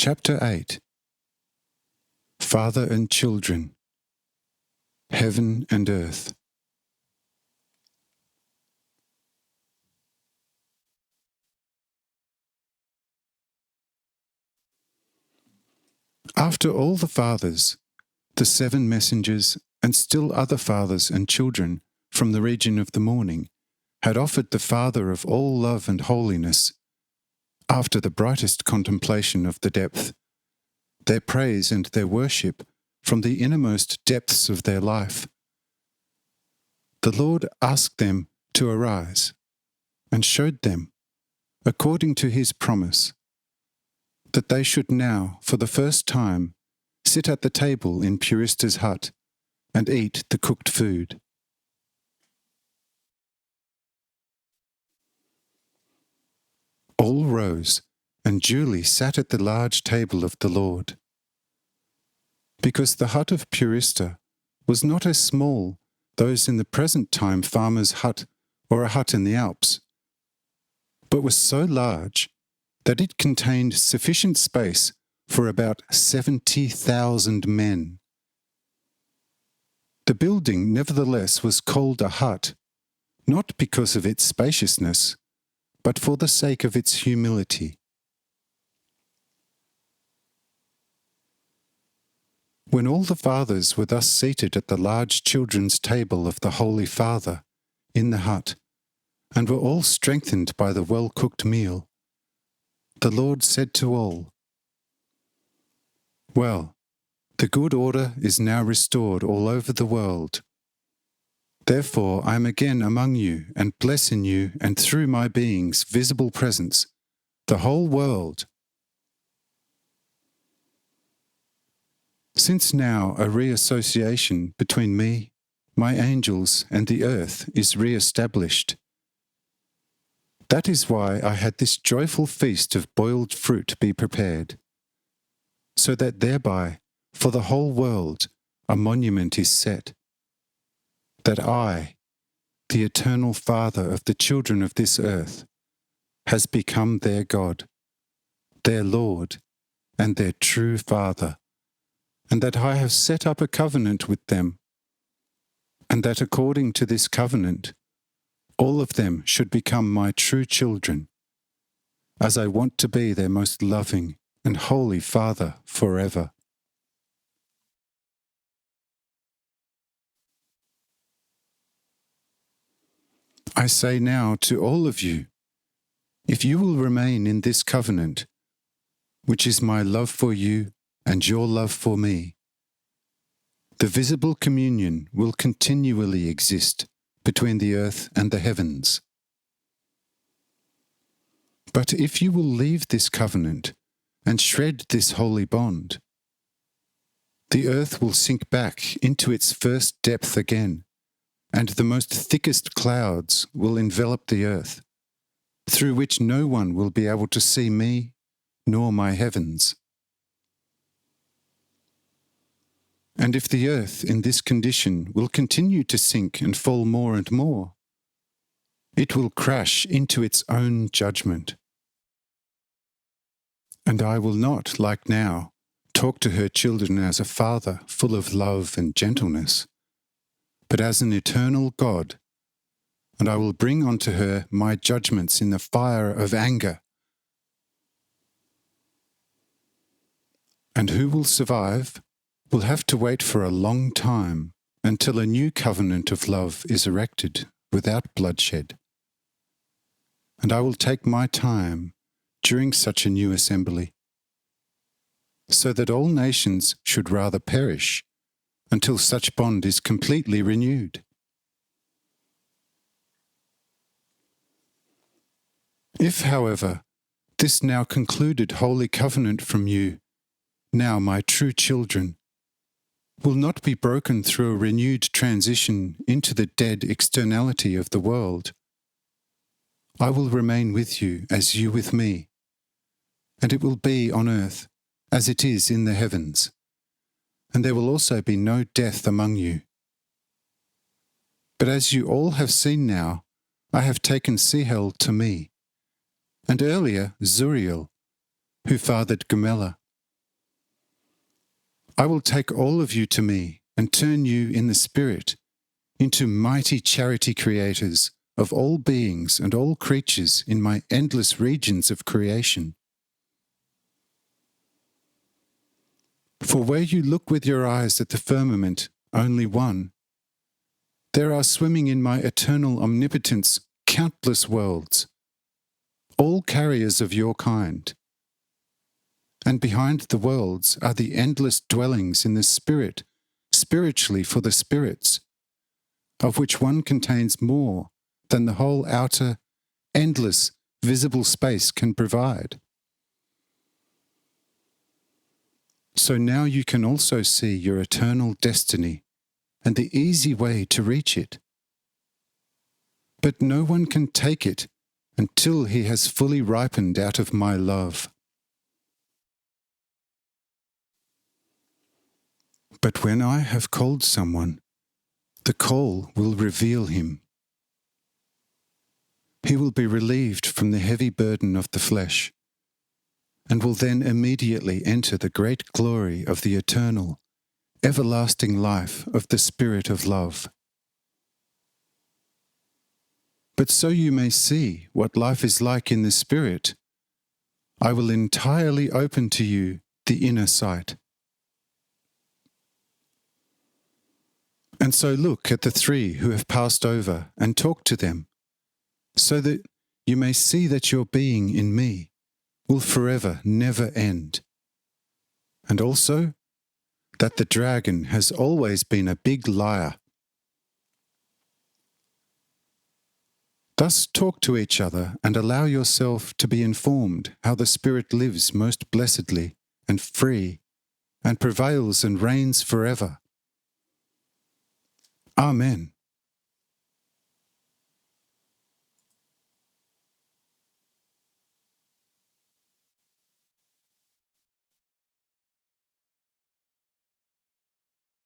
Chapter 8. Father and Children, Heaven and Earth. After all the fathers, the 7 messengers, and still other fathers and children from the region of the morning, had offered the Father of all love and holiness, after the brightest contemplation of the depth, their praise and their worship from the innermost depths of their life, the Lord asked them to arise, and showed them, according to his promise, that they should now, for the first time, sit at the table in Purista's hut and eat the cooked food. All rose and duly sat at the large table of the Lord. Because the hut of Purista was not as small those in the present time farmer's hut or a hut in the Alps, but was so large that it contained sufficient space for about 70,000 men. The building, nevertheless, was called a hut, not because of its spaciousness, but for the sake of its humility. When all the fathers were thus seated at the large children's table of the Holy Father in the hut, and were all strengthened by the well-cooked meal, the Lord said to all, "Well, the good order is now restored all over the world. Therefore I am again among you and bless in you and through my being's visible presence, the whole world. Since now a reassociation between me, my angels, and the earth is re-established. That is why I had this joyful feast of boiled fruit be prepared, so that thereby, for the whole world, a monument is set, that I, the eternal Father of the children of this earth, has become their God, their Lord, and their true Father, and that I have set up a covenant with them, and that according to this covenant, all of them should become my true children, as I want to be their most loving and holy Father forever." I say now to all of you, if you will remain in this covenant, which is my love for you and your love for me, the visible communion will continually exist between the earth and the heavens. But if you will leave this covenant and shred this holy bond, the earth will sink back into its first depth again, and the most thickest clouds will envelop the earth, through which no one will be able to see me nor my heavens. And if the earth in this condition will continue to sink and fall more and more, it will crash into its own judgment. And I will not, like now, talk to her children as a father full of love and gentleness, but as an eternal God, and I will bring onto her my judgments in the fire of anger. And who will survive will have to wait for a long time until a new covenant of love is erected without bloodshed. And I will take my time during such a new assembly, so that all nations should rather perish until such bond is completely renewed. If, however, this now concluded holy covenant from you, now my true children, will not be broken through a renewed transition into the dead externality of the world, I will remain with you as you with me, and it will be on earth as it is in the heavens, and there will also be no death among you. But as you all have seen now, I have taken Sihel to me, and earlier Zuriel, who fathered Gomella, I will take all of you to me and turn you in the Spirit into mighty charity creators of all beings and all creatures in my endless regions of creation. For where you look with your eyes at the firmament, only one, there are swimming in my eternal omnipotence countless worlds, all carriers of your kind. And behind the worlds are the endless dwellings in the Spirit, spiritually for the spirits, of which one contains more than the whole outer, endless, visible space can provide. So now you can also see your eternal destiny and the easy way to reach it. But no one can take it until he has fully ripened out of my love. But when I have called someone, the call will reveal him. He will be relieved from the heavy burden of the flesh, and will then immediately enter the great glory of the eternal, everlasting life of the Spirit of love. But so you may see what life is like in the Spirit, I will entirely open to you the inner sight. And so look at the three who have passed over and talk to them, so that you may see that your being in me will forever never end. And also that the dragon has always been a big liar. Thus talk to each other and allow yourself to be informed how the Spirit lives most blessedly and free and prevails and reigns forever. Amen.